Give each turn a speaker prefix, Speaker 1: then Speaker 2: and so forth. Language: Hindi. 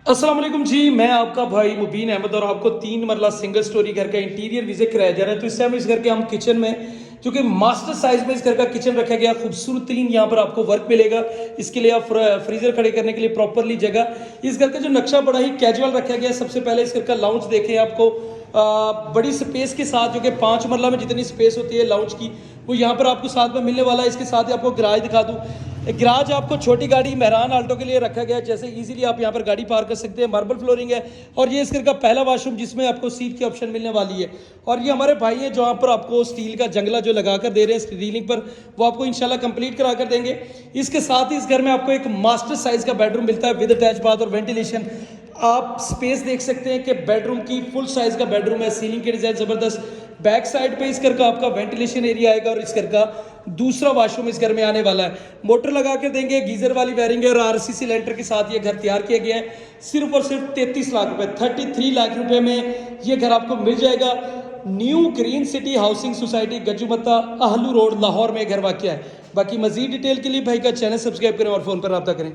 Speaker 1: अस्सलाम वालेकुम जी, मैं आपका भाई मुबीन अहमद और आपको 3 मरला सिंगल स्टोरी घर का इंटीरियर विजिट कराया जा रहा है। तो इस टाइम इस घर के हम किचन में, जो कि मास्टर साइज में इस घर का किचन रखा गया, खूबसूरत तरीन यहाँ पर आपको वर्क मिलेगा। इसके लिए आप फ्रीजर खड़े करने के लिए प्रॉपरली जगह। इस घर का जो नक्शा बड़ा ही कैजुअल रखा गया है। सबसे पहले इस घर का लाउंज देखें, आपको बड़ी स्पेस के साथ, जो कि 5 मरला में जितनी स्पेस होती है लाउंज की, वो यहाँ पर आपको साथ में मिलने वाला है। इसके साथ ही आपको गराज दिखा दूँ। गराज आपको छोटी गाड़ी मेहरान आल्टो के लिए रखा गया है, जैसे इजीली आप यहाँ पर गाड़ी पार्क कर सकते हैं। मार्बल फ्लोरिंग है और ये इस घर का पहला वॉशरूम जिसमें आपको सीट की ऑप्शन मिलने वाली है। और ये हमारे भाई है जहाँ पर आपको स्टील का जंगला जो लगा कर दे रहे हैं स्टीलिंग पर, वो आपको इंशाल्लाह कंप्लीट करा कर देंगे। इसके साथ ही इस घर में आपको एक मास्टर साइज का बेडरूम मिलता है विद अटैच बाथ और वेंटिलेशन। आप स्पेस देख सकते हैं कि बेडरूम की फुल साइज का बेडरूम है। सीलिंग के डिजाइन जबरदस्त। बैक साइड पे इस घर का आपका वेंटिलेशन एरिया आएगा और इस घर का दूसरा वॉशरूम इस घर में आने वाला है। मोटर लगा के देंगे, गीजर वाली वायरिंग है और आरसीसी लेंटर के साथ ये घर तैयार किया गया है। सिर्फ और सिर्फ 33 लाख रुपए, 33 लाख रुपए में ये घर आपको मिल जाएगा। New Green City Housing Society, Gajumatta, Ahlu Road, Lahore में घर वाक़ है। बाकी मजीद डिटेल के लिए भाई का चैनल सब्सक्राइब करें और फोन पर रब्ता करें।